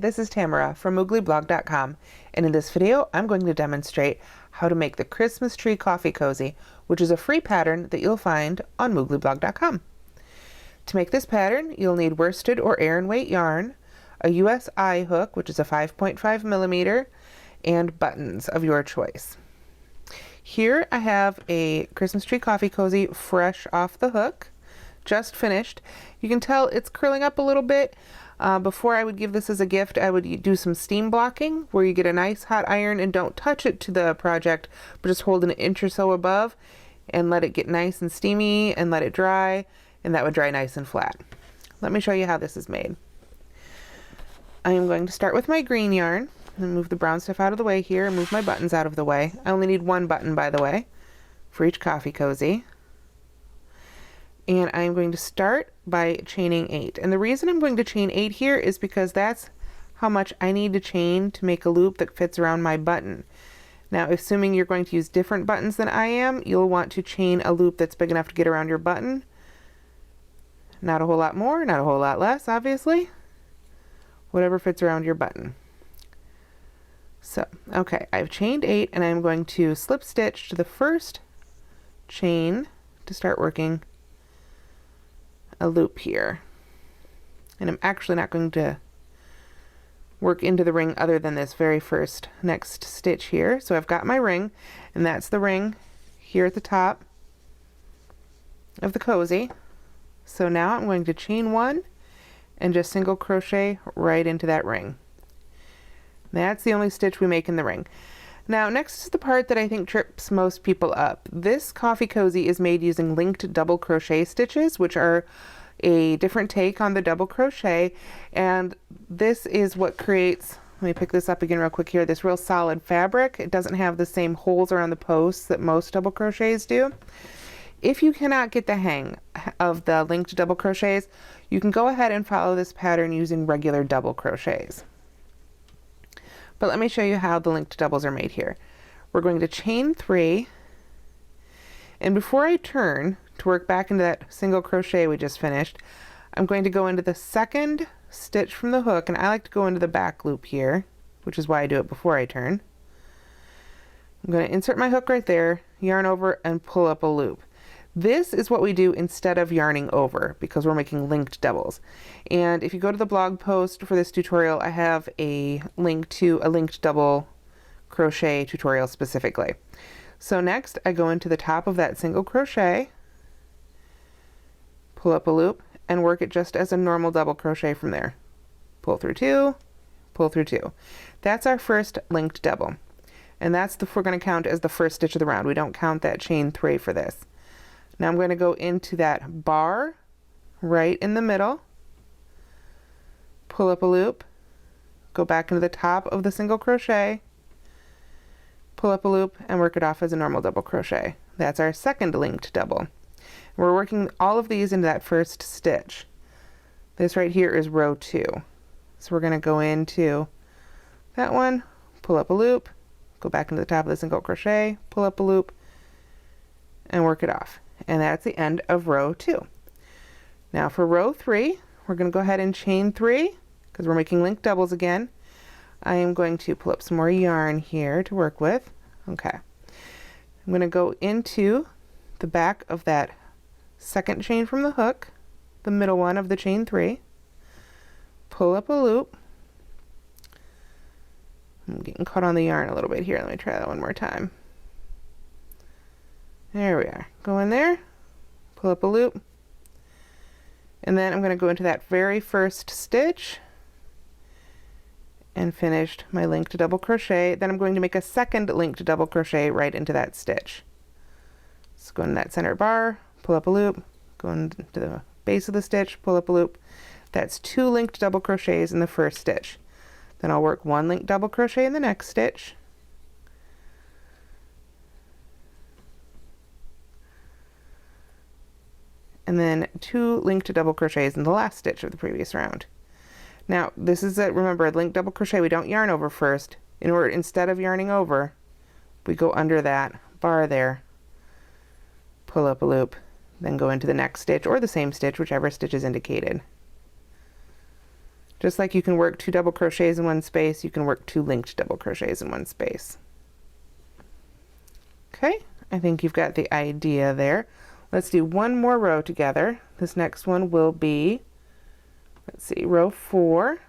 this is Tamara from mooglyblog.com, and in this video I'm going to demonstrate how to make the Christmas tree coffee cozy, which is a free pattern that you'll find on mooglyblog.com. To make this pattern, you'll need worsted or Aran weight yarn, a US eye hook, which is a 5.5 millimeter, and buttons of your choice. Here I have a Christmas tree coffee cozy fresh off the hook, just finished. You can tell it's curling up a little bit. Before I would give this as a gift, I would do some steam blocking where you get a nice hot iron and don't touch it to the project, but just hold an inch or so above and let it get nice and steamy and let it dry, and that would dry nice and flat. Let me show you how this is made. I am going to start with my green yarn and move the brown stuff out of the way here and move my buttons out of the way. I only need one button, by the way, for each coffee cozy. And I'm going to start by chaining 8. And the reason I'm going to chain 8 here is because that's how much I need to chain to make a loop that fits around my button. Now, assuming you're going to use different buttons than I am, you'll want to chain a loop that's big enough to get around your button. Not a whole lot more, not a whole lot less, obviously. Whatever fits around your button. So, okay, I've chained 8 and I'm going to slip stitch to the first chain to start working a loop here. And I'm actually not going to work into the ring other than this very first next stitch here. So I've got my ring, and that's the ring here at the top of the cozy. So now I'm going to chain 1 and just single crochet right into that ring. That's the only stitch we make in the ring. Now, next is the part that I think trips most people up. This coffee cozy is made using linked double crochet stitches, which are a different take on the double crochet, and this is what creates, let me pick this up again real quick here, this real solid fabric. It doesn't have the same holes around the posts that most double crochets do. If you cannot get the hang of the linked double crochets, you can go ahead and follow this pattern using regular double crochets. But let me show you how the linked doubles are made here. We're going to chain 3, and before I turn to work back into that single crochet we just finished, I'm going to go into the second stitch from the hook, and I like to go into the back loop here, which is why I do it before I turn. I'm going to insert my hook right there, yarn over, and pull up a loop. This is what we do instead of yarning over, because we're making linked doubles. And if you go to the blog post for this tutorial, I have a link to a linked double crochet tutorial specifically. So next I go into the top of that single crochet, pull up a loop, and work it just as a normal double crochet from there. Pull through 2, pull through 2. That's our first linked double. And that's we're going to count as the first stitch of the round. We don't count that chain 3 for this. Now I'm going to go into that bar right in the middle, pull up a loop, go back into the top of the single crochet, pull up a loop, and work it off as a normal double crochet. That's our second linked double. We're working all of these into that first stitch. This right here is row 2. So we're going to go into that one, pull up a loop, go back into the top of the single crochet, pull up a loop, and work it off. And that's the end of row 2. Now for row 3, we're going to go ahead and chain 3 because we're making linked doubles again. I am going to pull up some more yarn here to work with. Okay. I'm going to go into the back of that second chain from the hook, the middle one of the chain 3, pull up a loop. I'm getting caught on the yarn a little bit here. Let me try that one more time. There we are. Go in there, pull up a loop, and then I'm going to go into that very first stitch and finished my linked double crochet. Then I'm going to make a second linked double crochet right into that stitch. So go in that center bar, pull up a loop, go into the base of the stitch, pull up a loop. That's 2 linked double crochets in the first stitch. Then I'll work 1 linked double crochet in the next stitch, and then 2 linked double crochets in the last stitch of the previous round. Now this is remember, a linked double crochet, we don't yarn over first. Instead of yarning over, we go under that bar there, pull up a loop, then go into the next stitch or the same stitch, whichever stitch is indicated, Just like you can work 2 double crochets in one space, you can work 2 linked double crochets in one space. Okay, I think you've got the idea there. Let's do one more row together. This next one will be, let's see, row 4.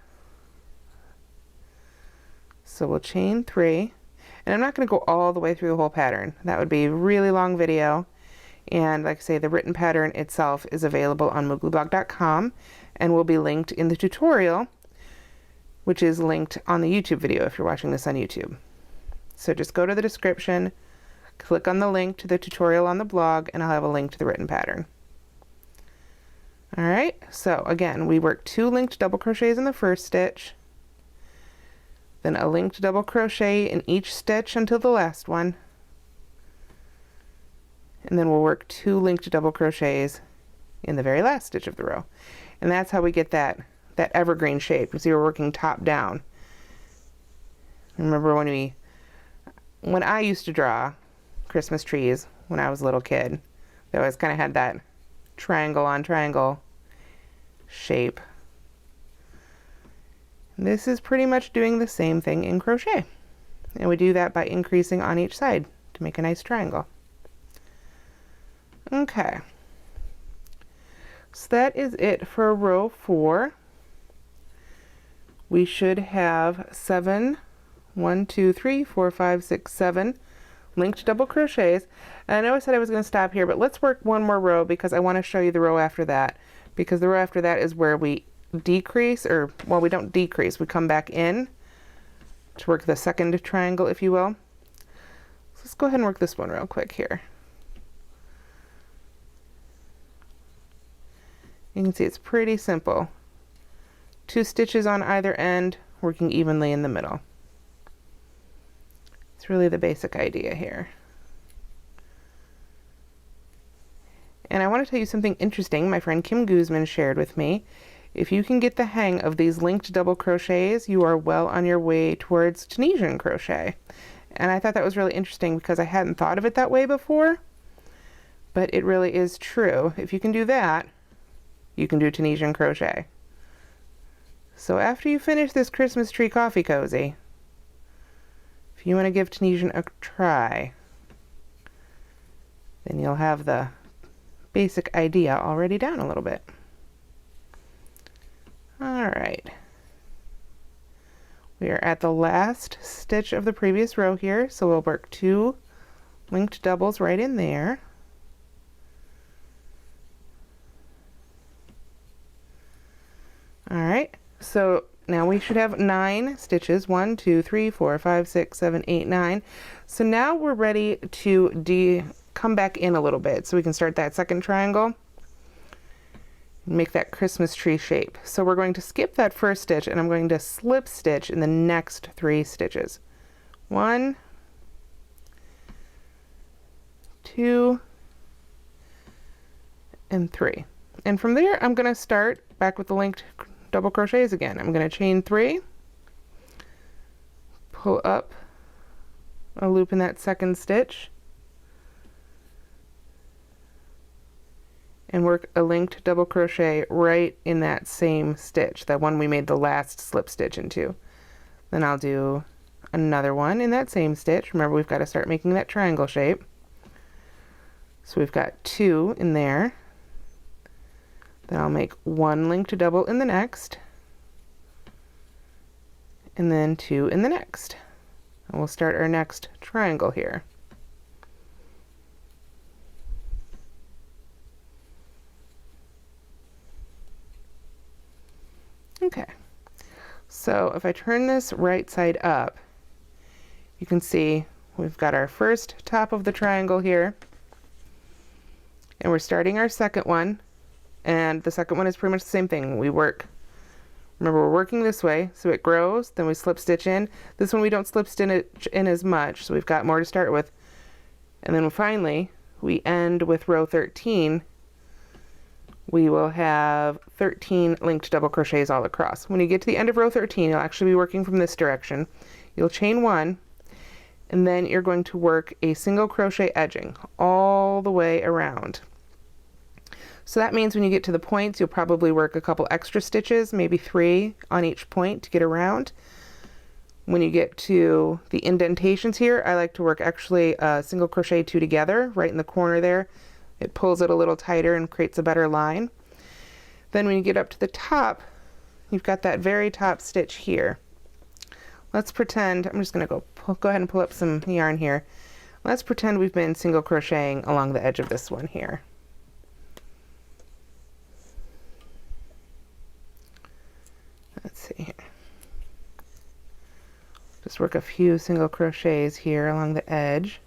So we'll chain 3. And I'm not going to go all the way through the whole pattern. That would be a really long video. And like I say, the written pattern itself is available on mooglyblog.com and will be linked in the tutorial, which is linked on the YouTube video if you're watching this on YouTube. So just go to the description, click on the link to the tutorial on the blog, and I'll have a link to the written pattern. Alright, so again, we work 2 linked double crochets in the first stitch, then a linked double crochet in each stitch until the last one, and then we'll work 2 linked double crochets in the very last stitch of the row. And that's how we get that evergreen shape. You see, we're working top down. Remember when I used to draw Christmas trees when I was a little kid, they always kind of had that triangle on triangle shape. This is pretty much doing the same thing in crochet. And we do that by increasing on each side to make a nice triangle. Okay. So that is it for row 4. We should have 7, 1, 2, 3, 4, 5, 6, 7 linked double crochets. And I know I said I was going to stop here, but let's work one more row because I want to show you the row after that. Because the row after that is where we decrease, or, well, we don't decrease, we come back in to work the second triangle, if you will. So let's go ahead and work this one real quick here. You can see it's pretty simple. 2 stitches on either end, working evenly in the middle. It's really the basic idea here. And I want to tell you something interesting my friend Kim Guzman shared with me. If you can get the hang of these linked double crochets, you are well on your way towards Tunisian crochet. And I thought that was really interesting because I hadn't thought of it that way before, but it really is true. If you can do that, you can do Tunisian crochet. So after you finish this Christmas tree coffee cozy, if you want to give Tunisian a try, then you'll have the basic idea already down a little bit. Alright. We are at the last stitch of the previous row here, so we'll work 2 linked doubles right in there. Alright, so now we should have 9 stitches. 1, 2, 3, 4, 5, 6, 7, 8, 9. So now we're ready to come back in a little bit so we can start that second triangle and make that Christmas tree shape. So we're going to skip that first stitch and I'm going to slip stitch in the next 3 stitches. 1, 2, and 3. And from there I'm going to start back with the linked double crochets again. I'm going to chain 3, pull up a loop in that second stitch, and work a linked double crochet right in that same stitch, that one we made the last slip stitch into. Then I'll do another one in that same stitch. Remember, we've got to start making that triangle shape. So we've got 2 in there. Then I'll make 1 linked double in the next, and then 2 in the next. And we'll start our next triangle here. Okay, so if I turn this right side up, you can see we've got our first top of the triangle here, and we're starting our second one. And the second one is pretty much the same thing. Remember, we're working this way, so it grows, then we slip stitch in. This one we don't slip stitch in as much, so we've got more to start with. And then finally, we end with row 13. We will have 13 linked double crochets all across. When you get to the end of row 13, you'll actually be working from this direction. You'll chain 1, and then you're going to work a single crochet edging all the way around. So that means when you get to the points, you'll probably work a couple extra stitches, maybe 3 on each point to get around. When you get to the indentations here, I like to work actually single crochet 2 together right in the corner there. It pulls it a little tighter and creates a better line. Then when you get up to the top, you've got that very top stitch here. Let's pretend, I'm just going to go ahead and pull up some yarn here. Let's pretend we've been single crocheting along the edge of this one here. Let's see here. Just work a few single crochets here along the edge.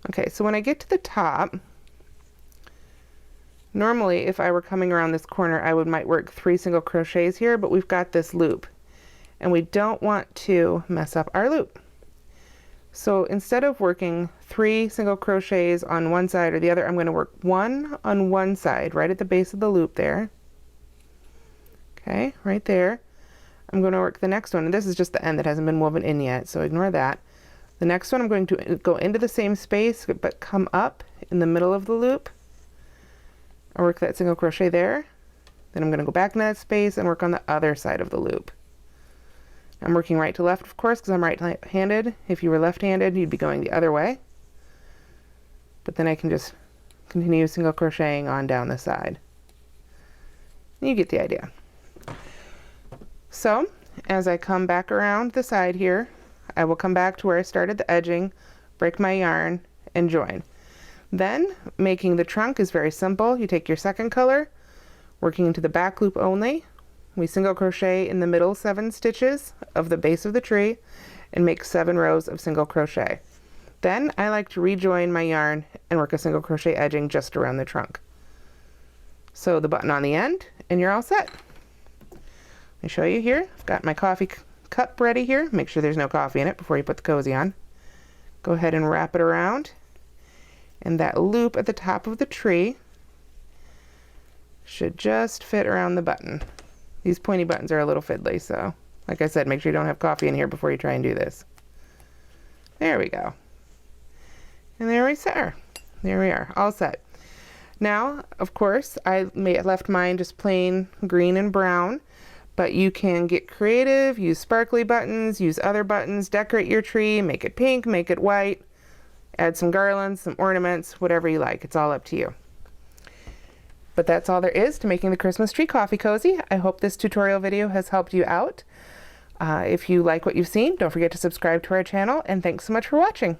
Okay, so when I get to the top, normally if I were coming around this corner, I might work 3 single crochets here, but we've got this loop and we don't want to mess up our loop. So instead of working 3 single crochets on one side or the other, I'm going to work 1 on one side right at the base of the loop there. Okay, right there. I'm going to work the next one, and this is just the end that hasn't been woven in yet, so ignore that. The next one I'm going to go into the same space but come up in the middle of the loop. I'll work that single crochet there. Then I'm going to go back in that space and work on the other side of the loop. I'm working right to left, of course, because I'm right-handed. If you were left-handed, you'd be going the other way. But then I can just continue single crocheting on down the side. You get the idea. So, as I come back around the side here, I will come back to where I started the edging, break my yarn, and join. Then, making the trunk is very simple. You take your second color, working into the back loop only. We single crochet in the middle 7 stitches of the base of the tree and make 7 rows of single crochet. Then I like to rejoin my yarn and work a single crochet edging just around the trunk. Sew the button on the end and you're all set. Let me show you here. I've got my coffee cup ready here. Make sure there's no coffee in it before you put the cozy on. Go ahead and wrap it around, and that loop at the top of the tree should just fit around the button. These pointy buttons are a little fiddly, so like I said, make sure you don't have coffee in here before you try and do this. There we go. And there we are. There we are, all set. Now, of course, I left mine just plain green and brown, but you can get creative, use sparkly buttons, use other buttons, decorate your tree, make it pink, make it white, add some garlands, some ornaments, whatever you like. It's all up to you. But that's all there is to making the Christmas tree coffee cozy. I hope this tutorial video has helped you out. If you like what you've seen, don't forget to subscribe to our channel, and thanks so much for watching.